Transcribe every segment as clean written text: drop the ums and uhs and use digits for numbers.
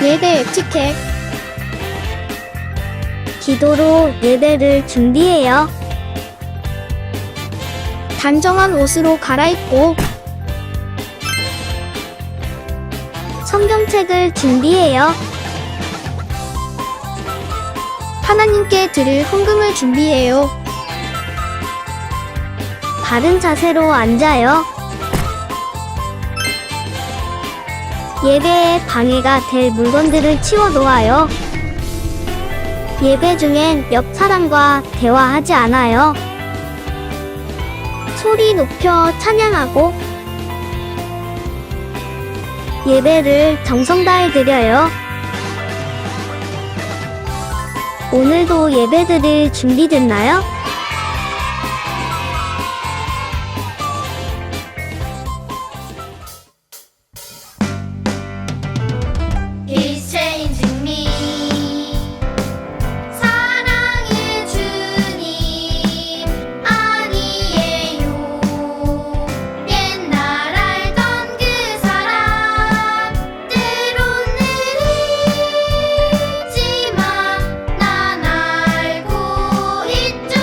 예배 에티켓. 기도로 예배를 준비해요. 단정한 옷으로 갈아입고 성경책을 준비해요. 하나님께 드릴 헌금을 준비해요. 바른 자세로 앉아요. 예배에 방해가 될 물건들을 치워 놓아요. 예배 중엔 옆 사람과 대화하지 않아요. 소리 높여 찬양하고 예배를 정성 다해 드려요. 오늘도 예배드릴 준비됐나요? He's changing me. 사랑의 주님 아니에요. 옛날 알던 그 사람 때론 느리지만 난 알고 있죠.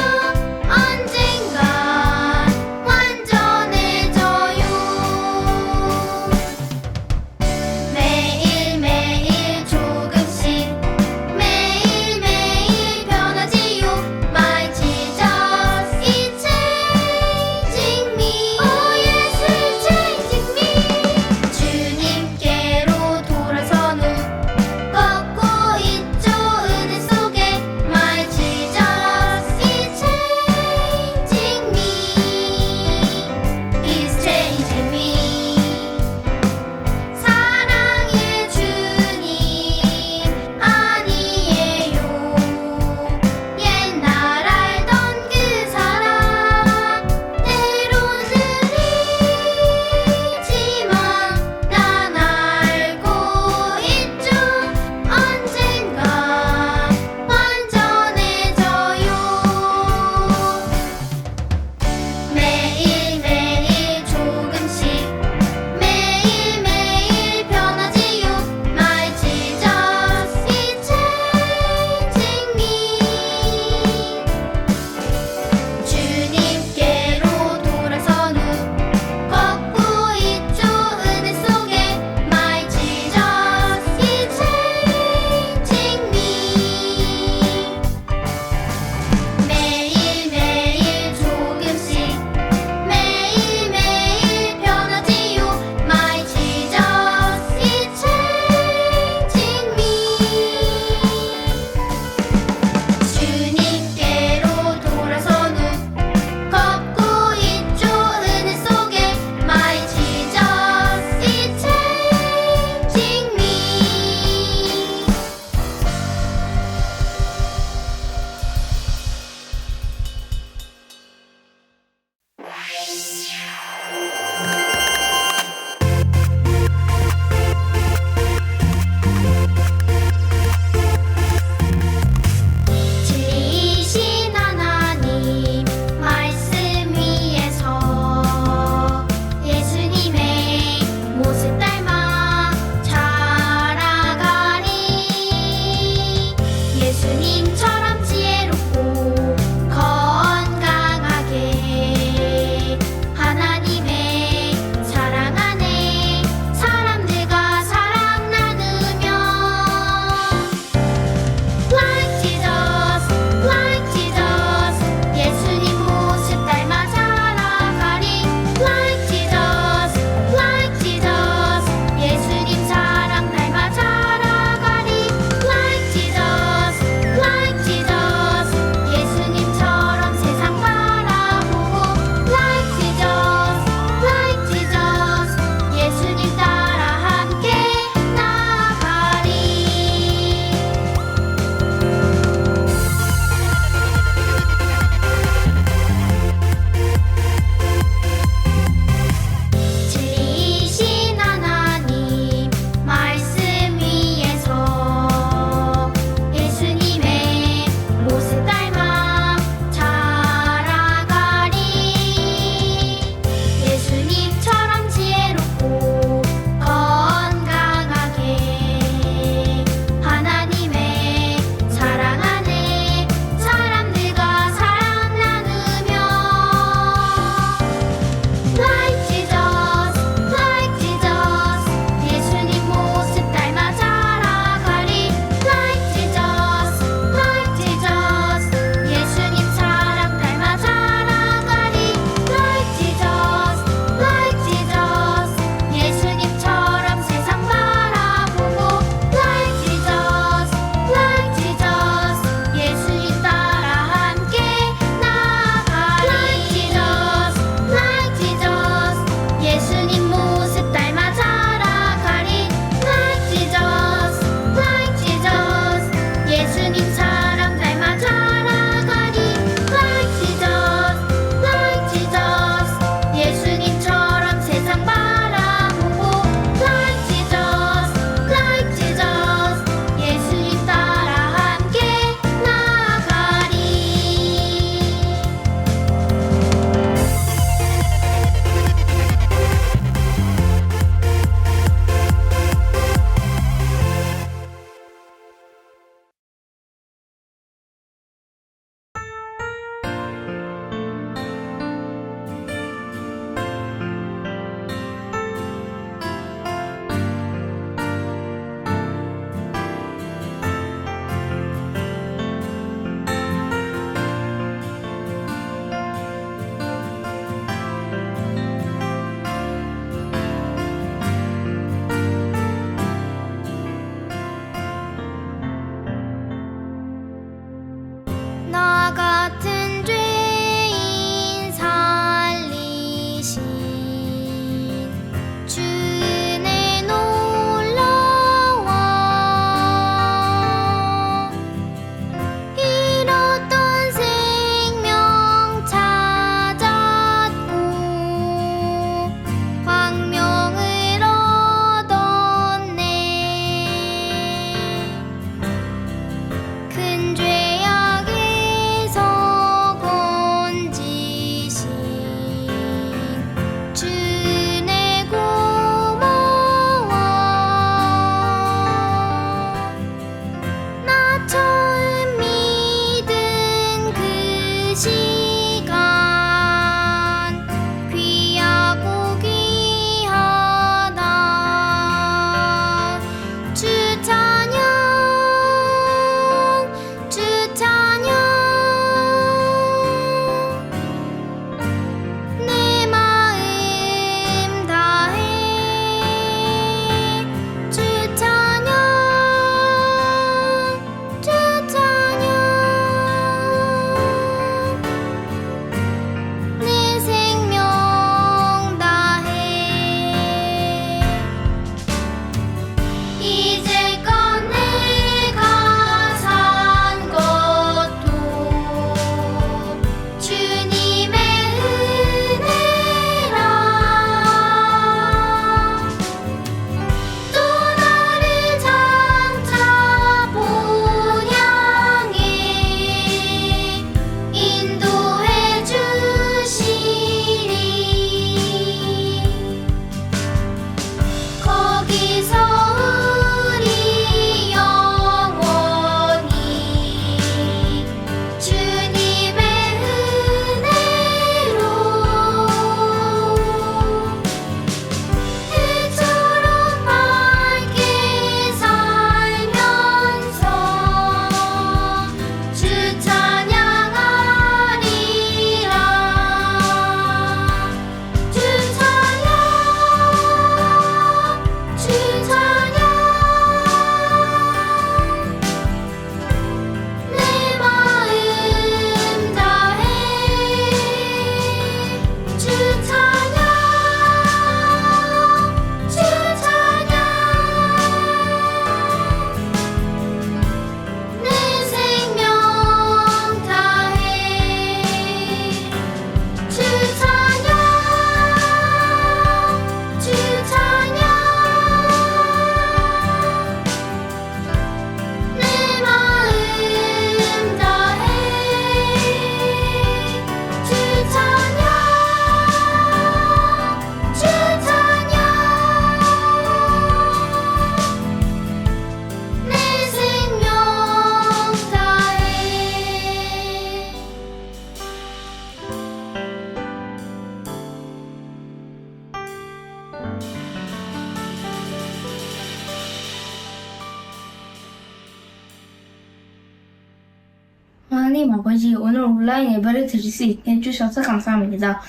하나님 아버지, 오늘 온라인 예배를 드릴 수 있게 해주셔서 감사합니다.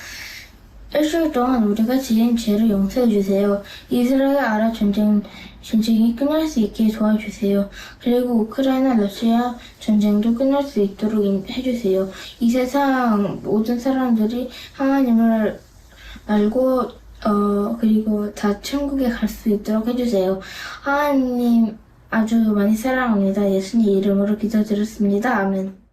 일주일 동안 우리가 지은 죄를 용서해 주세요. 이스라엘 아랍 전쟁이 끝날 수 있게 도와주세요. 그리고 우크라이나 러시아 전쟁도 끝날 수 있도록 해주세요. 이 세상 모든 사람들이 하나님을 알고 그리고 다 천국에 갈 수 있도록 해주세요. 하나님 아주 많이 사랑합니다. 예수님 이름으로 기도드렸습니다. 아멘.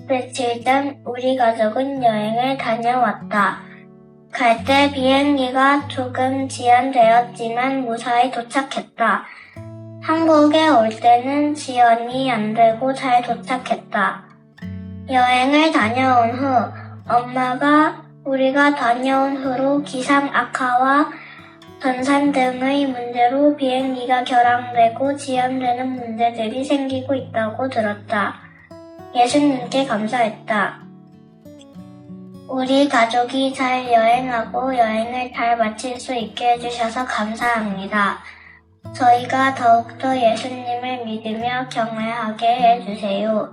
며칠 전 우리 가족은 여행을 다녀왔다. 갈 때 비행기가 조금 지연되었지만 무사히 도착했다. 한국에 올 때는 지연이 안 되고 잘 도착했다. 여행을 다녀온 후 엄마가 우리가 다녀온 후로 기상 악화와 전산 등의 문제로 비행기가 결항되고 지연되는 문제들이 생기고 있다고 들었다. 예수님께 감사했다. 우리 가족이 잘 여행하고 여행을 잘 마칠 수 있게 해주셔서 감사합니다. 저희가 더욱더 예수님을 믿으며 경외하게 해주세요.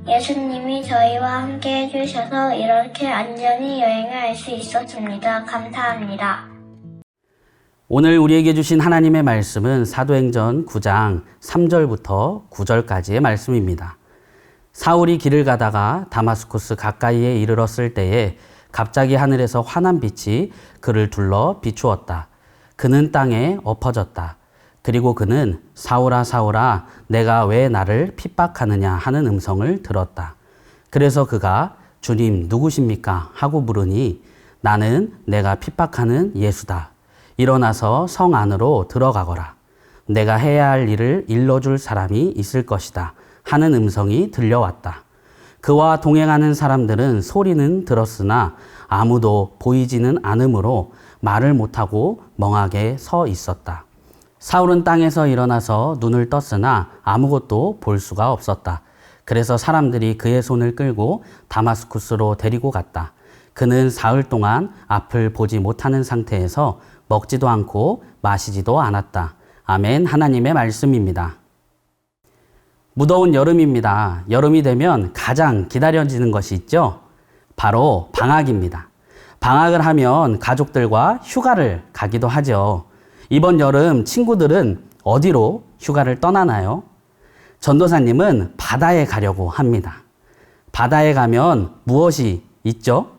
예수님이 저희와 함께 해주셔서 이렇게 안전히 여행을 할 수 있었습니다. 감사합니다. 오늘 우리에게 주신 하나님의 말씀은 사도행전 9장 3절부터 9절까지의 말씀입니다. 사울이 길을 가다가 다마스쿠스 가까이에 이르렀을 때에 갑자기 하늘에서 환한 빛이 그를 둘러 비추었다. 그는 땅에 엎어졌다. 그리고 그는 사울아 사울아 내가 왜 나를 핍박하느냐 하는 음성을 들었다. 그래서 그가 주님 누구십니까? 하고 물으니 나는 내가 핍박하는 예수다. 일어나서 성 안으로 들어가거라. 내가 해야 할 일을 일러줄 사람이 있을 것이다. 하는 음성이 들려왔다. 그와 동행하는 사람들은 소리는 들었으나 아무도 보이지는 않으므로 말을 못하고 멍하게 서 있었다. 사울은 땅에서 일어나서 눈을 떴으나 아무것도 볼 수가 없었다. 그래서 사람들이 그의 손을 끌고 다마스쿠스로 데리고 갔다. 그는 사흘 동안 앞을 보지 못하는 상태에서 먹지도 않고 마시지도 않았다. 아멘. 하나님의 말씀입니다. 무더운 여름입니다. 여름이 되면 가장 기다려지는 것이 있죠. 바로 방학입니다. 방학을 하면 가족들과 휴가를 가기도 하죠. 이번 여름 친구들은 어디로 휴가를 떠나나요? 전도사님은 바다에 가려고 합니다. 바다에 가면 무엇이 있죠?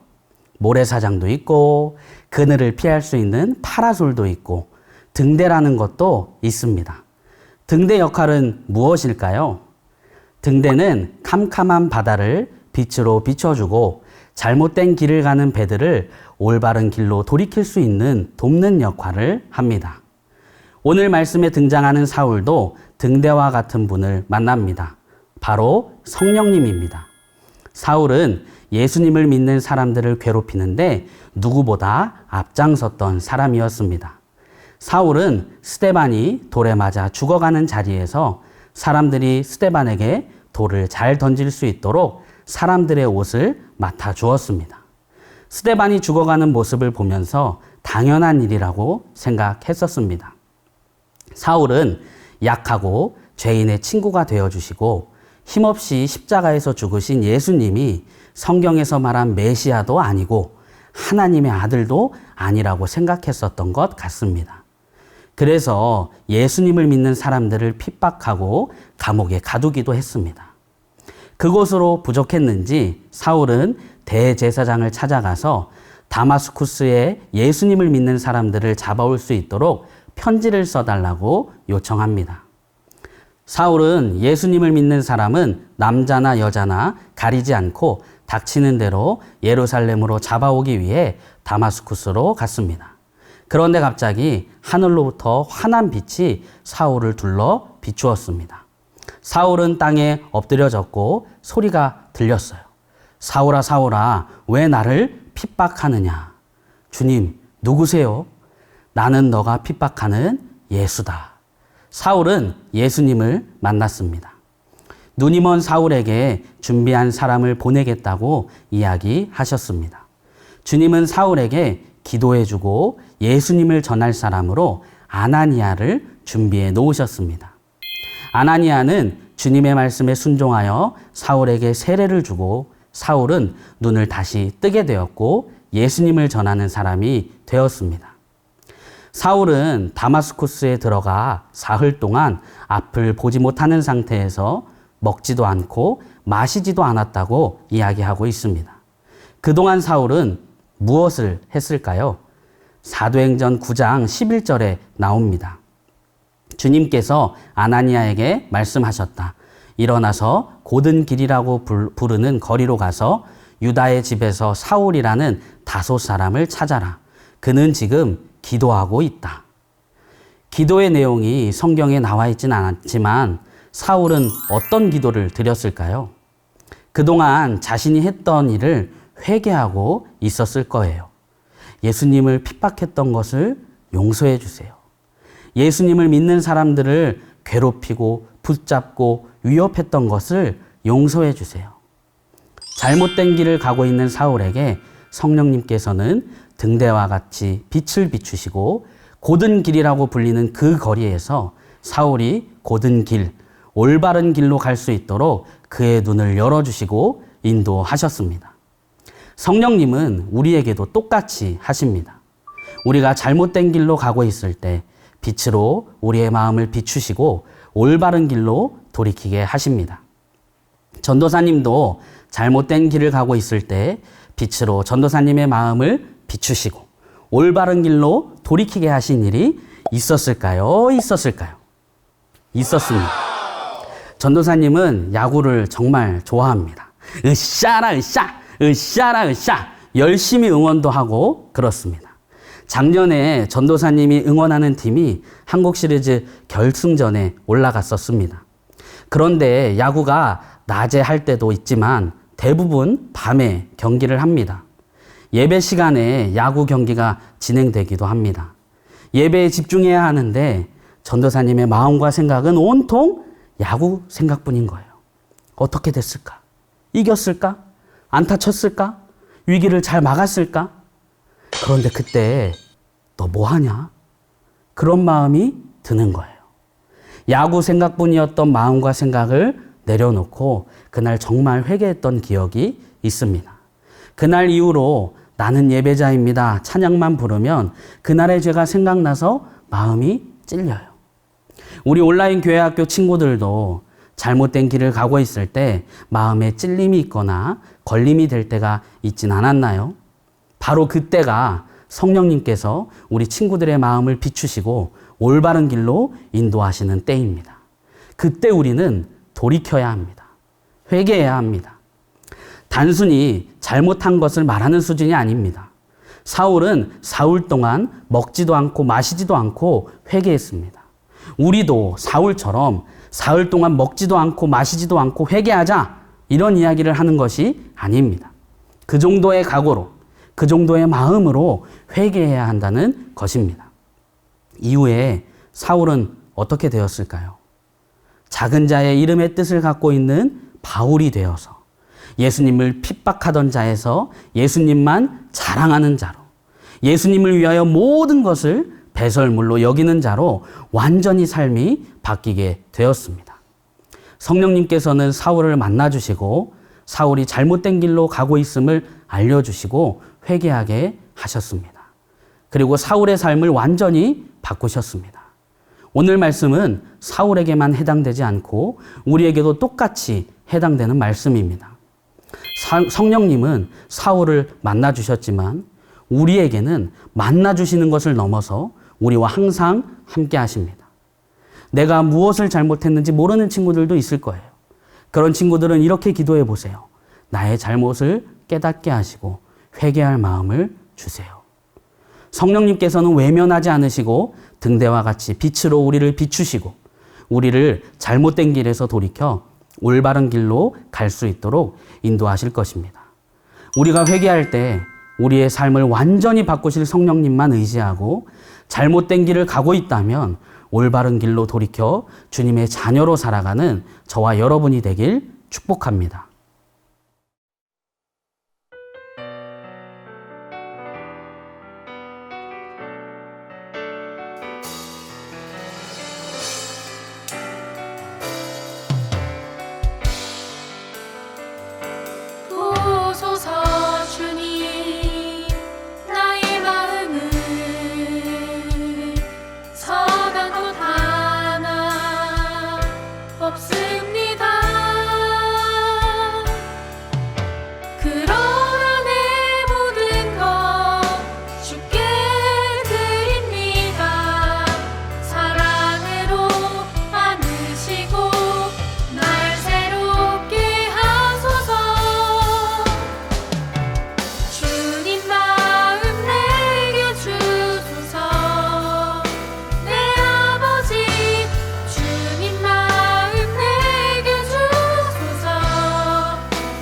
모래사장도 있고 그늘을 피할 수 있는 파라솔도 있고 등대라는 것도 있습니다. 등대 역할은 무엇일까요? 등대는 캄캄한 바다를 빛으로 비춰주고 잘못된 길을 가는 배들을 올바른 길로 돌이킬 수 있는 돕는 역할을 합니다. 오늘 말씀에 등장하는 사울도 등대와 같은 분을 만납니다. 바로 성령님입니다. 사울은 예수님을 믿는 사람들을 괴롭히는데 누구보다 앞장섰던 사람이었습니다. 사울은 스데반이 돌에 맞아 죽어가는 자리에서 사람들이 스데반에게 돌을 잘 던질 수 있도록 사람들의 옷을 맡아 주었습니다. 스데반이 죽어가는 모습을 보면서 당연한 일이라고 생각했었습니다. 사울은 약하고 죄인의 친구가 되어주시고 힘없이 십자가에서 죽으신 예수님이 성경에서 말한 메시아도 아니고 하나님의 아들도 아니라고 생각했었던 것 같습니다. 그래서 예수님을 믿는 사람들을 핍박하고 감옥에 가두기도 했습니다. 그것으로 부족했는지 사울은 대제사장을 찾아가서 다마스쿠스에 예수님을 믿는 사람들을 잡아올 수 있도록 편지를 써달라고 요청합니다. 사울은 예수님을 믿는 사람은 남자나 여자나 가리지 않고 닥치는 대로 예루살렘으로 잡아오기 위해 다마스쿠스로 갔습니다. 그런데 갑자기 하늘로부터 환한 빛이 사울을 둘러 비추었습니다. 사울은 땅에 엎드려졌고 소리가 들렸어요. 사울아 사울아 왜 나를 핍박하느냐? 주님 누구세요? 나는 너가 핍박하는 예수다. 사울은 예수님을 만났습니다. 눈이 먼 사울에게 준비한 사람을 보내겠다고 이야기하셨습니다. 주님은 사울에게 기도해주고 예수님을 전할 사람으로 아나니아를 준비해 놓으셨습니다. 아나니아는 주님의 말씀에 순종하여 사울에게 세례를 주고 사울은 눈을 다시 뜨게 되었고 예수님을 전하는 사람이 되었습니다. 사울은 다마스쿠스에 들어가 사흘 동안 앞을 보지 못하는 상태에서 먹지도 않고 마시지도 않았다고 이야기하고 있습니다. 그동안 사울은 무엇을 했을까요? 사도행전 9장 11절에 나옵니다. 주님께서 아나니아에게 말씀하셨다. 일어나서 고든 길이라고 부르는 거리로 가서 유다의 집에서 사울이라는 다소 사람을 찾아라. 그는 지금 기도하고 있다. 기도의 내용이 성경에 나와 있지는 않았지만 사울은 어떤 기도를 드렸을까요? 그동안 자신이 했던 일을 회개하고 있었을 거예요. 예수님을 핍박했던 것을 용서해 주세요. 예수님을 믿는 사람들을 괴롭히고 붙잡고 위협했던 것을 용서해 주세요. 잘못된 길을 가고 있는 사울에게 성령님께서는 등대와 같이 빛을 비추시고 고든 길이라고 불리는 그 거리에서 사울이 고든 길, 올바른 길로 갈 수 있도록 그의 눈을 열어주시고 인도하셨습니다. 성령님은 우리에게도 똑같이 하십니다. 우리가 잘못된 길로 가고 있을 때 빛으로 우리의 마음을 비추시고 올바른 길로 돌이키게 하십니다. 전도사님도 잘못된 길을 가고 있을 때 빛으로 전도사님의 마음을 비추시고 올바른 길로 돌이키게 하신 일이 있었을까요? 있었습니다. 전도사님은 야구를 정말 좋아합니다. 으쌰라 으쌰, 으쌰라 으쌰 열심히 응원도 하고 그렇습니다. 작년에 전도사님이 응원하는 팀이 한국 시리즈 결승전에 올라갔었습니다. 그런데 야구가 낮에 할 때도 있지만 대부분 밤에 경기를 합니다. 예배 시간에 야구 경기가 진행되기도 합니다. 예배에 집중해야 하는데 전도사님의 마음과 생각은 온통 야구 생각뿐인 거예요. 어떻게 됐을까? 이겼을까? 안타 쳤을까? 위기를 잘 막았을까? 그런데 그때 너 뭐 하냐? 그런 마음이 드는 거예요. 야구 생각뿐이었던 마음과 생각을 내려놓고 그날 정말 회개했던 기억이 있습니다. 그날 이후로 나는 예배자입니다. 찬양만 부르면 그날의 죄가 생각나서 마음이 찔려요. 우리 온라인 교회학교 친구들도 잘못된 길을 가고 있을 때 마음에 찔림이 있거나 걸림이 될 때가 있진 않았나요? 바로 그때가 성령님께서 우리 친구들의 마음을 비추시고 올바른 길로 인도하시는 때입니다. 그때 우리는 돌이켜야 합니다. 회개해야 합니다. 단순히 잘못한 것을 말하는 수준이 아닙니다. 사울은 사흘 동안 먹지도 않고 마시지도 않고 회개했습니다. 우리도 사울처럼 사흘 동안 먹지도 않고 마시지도 않고 회개하자 이런 이야기를 하는 것이 아닙니다. 그 정도의 각오로 그 정도의 마음으로 회개해야 한다는 것입니다. 이후에 사울은 어떻게 되었을까요? 작은 자의 이름의 뜻을 갖고 있는 바울이 되어서 예수님을 핍박하던 자에서 예수님만 자랑하는 자로 예수님을 위하여 모든 것을 배설물로 여기는 자로 완전히 삶이 바뀌게 되었습니다. 성령님께서는 사울을 만나주시고 사울이 잘못된 길로 가고 있음을 알려주시고 회개하게 하셨습니다. 그리고 사울의 삶을 완전히 바꾸셨습니다. 오늘 말씀은 사울에게만 해당되지 않고 우리에게도 똑같이 해당되는 말씀입니다. 성령님은 사울을 만나주셨지만 우리에게는 만나주시는 것을 넘어서 우리와 항상 함께 하십니다. 내가 무엇을 잘못했는지 모르는 친구들도 있을 거예요. 그런 친구들은 이렇게 기도해 보세요. 나의 잘못을 깨닫게 하시고 회개할 마음을 주세요. 성령님께서는 외면하지 않으시고 등대와 같이 빛으로 우리를 비추시고 우리를 잘못된 길에서 돌이켜 올바른 길로 갈 수 있도록 인도하실 것입니다. 우리가 회개할 때 우리의 삶을 완전히 바꾸실 성령님만 의지하고 잘못된 길을 가고 있다면 올바른 길로 돌이켜 주님의 자녀로 살아가는 저와 여러분이 되길 축복합니다. 보소서 주님 나의 마음을 선한 것 하나 없습니다. 그러나 내 모든 것 주께 드립니다. 사랑으로 안으시고 날 새롭게 하소서. 주님 마음 내게 주소서. 내 아버지 주님 마음 내게 주소서.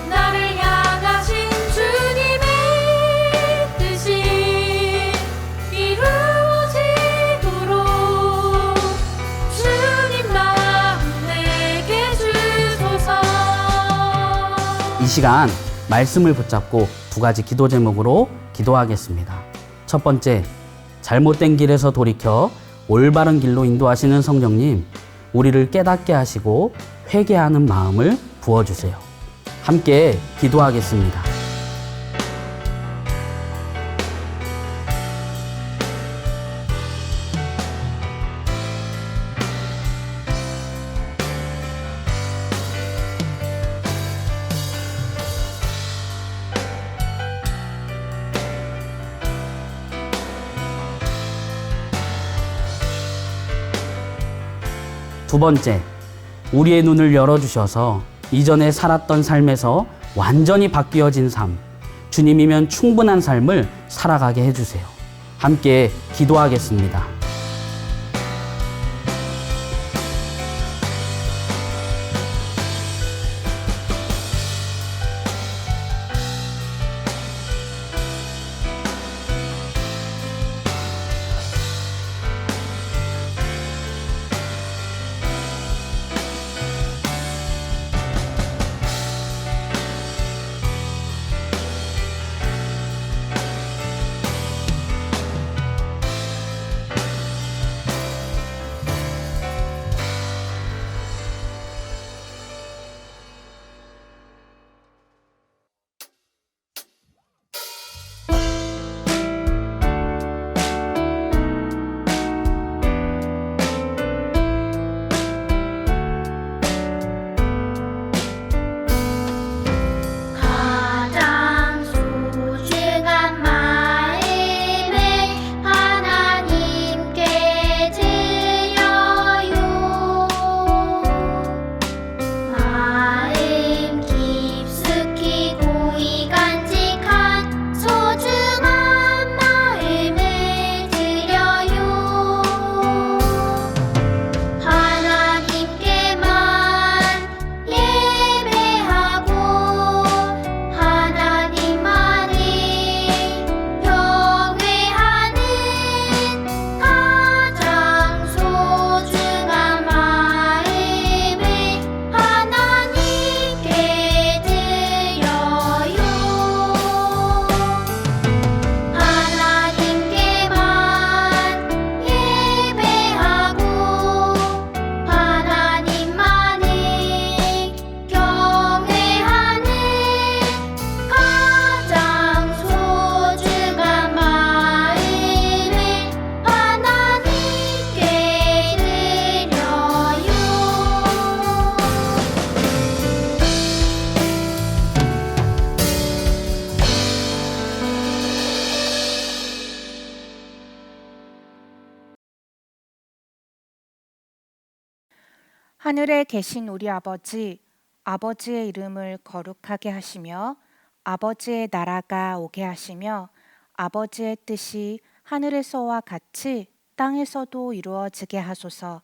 나를 향하신 주님의 뜻이 이루어지도록 주님 마음 내게 주소서. 이 시간 말씀을 붙잡고 두 가지 기도 제목으로 기도하겠습니다. 첫 번째, 잘못된 길에서 돌이켜 올바른 길로 인도하시는 성령님, 우리를 깨닫게 하시고 회개하는 마음을 부어주세요. 함께 기도하겠습니다. 두 번째, 우리의 눈을 열어주셔서 이전에 살았던 삶에서 완전히 바뀌어진 삶, 주님이면 충분한 삶을 살아가게 해주세요. 함께 기도하겠습니다. 하늘에 계신 우리 아버지, 아버지의 이름을 거룩하게 하시며 아버지의 나라가 오게 하시며 아버지의 뜻이 하늘에서와 같이 땅에서도 이루어지게 하소서.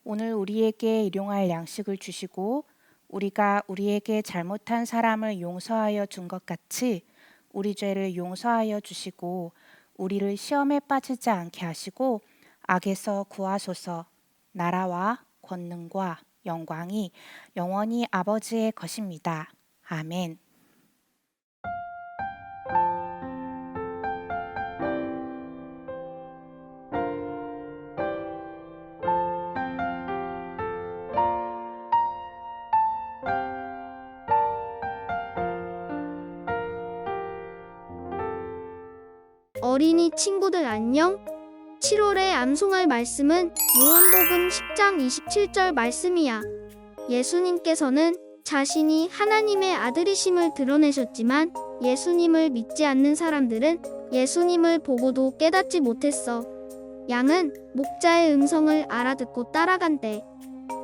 오늘 우리에게 일용할 양식을 주시고 우리가 우리에게 잘못한 사람을 용서하여 준 것 같이 우리 죄를 용서하여 주시고 우리를 시험에 빠지지 않게 하시고 악에서 구하소서. 나라와 권능과 영광이 영원히 아버지의 것입니다. 아멘. 어린이 친구들 안녕? 7월에 암송할 말씀은 요한복음 10장 27절 말씀이야. 예수님께서는 자신이 하나님의 아들이심을 드러내셨지만 예수님을 믿지 않는 사람들은 예수님을 보고도 깨닫지 못했어. 양은 목자의 음성을 알아듣고 따라간대.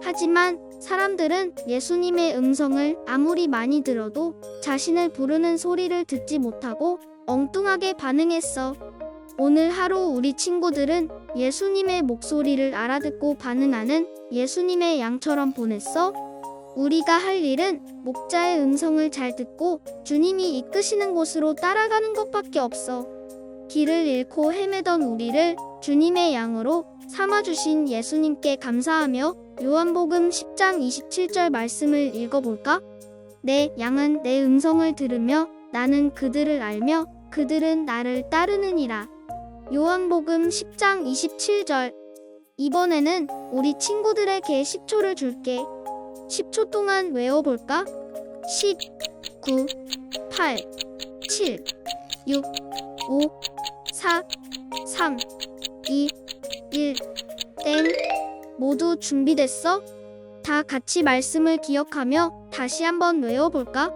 하지만 사람들은 예수님의 음성을 아무리 많이 들어도 자신을 부르는 소리를 듣지 못하고 엉뚱하게 반응했어. 오늘 하루 우리 친구들은 예수님의 목소리를 알아듣고 반응하는 예수님의 양처럼 보냈어? 우리가 할 일은 목자의 음성을 잘 듣고 주님이 이끄시는 곳으로 따라가는 것밖에 없어. 길을 잃고 헤매던 우리를 주님의 양으로 삼아주신 예수님께 감사하며 요한복음 10장 27절 말씀을 읽어볼까? 내 양은 내 음성을 들으며 나는 그들을 알며 그들은 나를 따르느니라. 요한복음 10장 27절. 이번에는 우리 친구들에게 10초를 줄게. 10초 동안 외워볼까? 10, 9, 8, 7, 6, 5, 4, 3, 2, 1, 땡. 모두 준비됐어? 다 같이 말씀을 기억하며 다시 한번 외워볼까?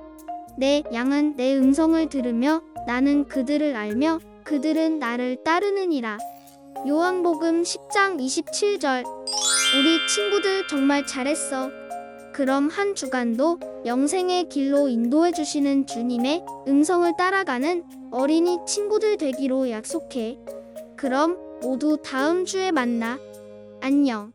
내 양은 내 음성을 들으며 나는 그들을 알며 그들은 나를 따르느니라. 요한복음 10장 27절. 우리 친구들 정말 잘했어. 그럼 한 주간도 영생의 길로 인도해 주시는 주님의 음성을 따라가는 어린이 친구들 되기로 약속해. 그럼 모두 다음 주에 만나. 안녕.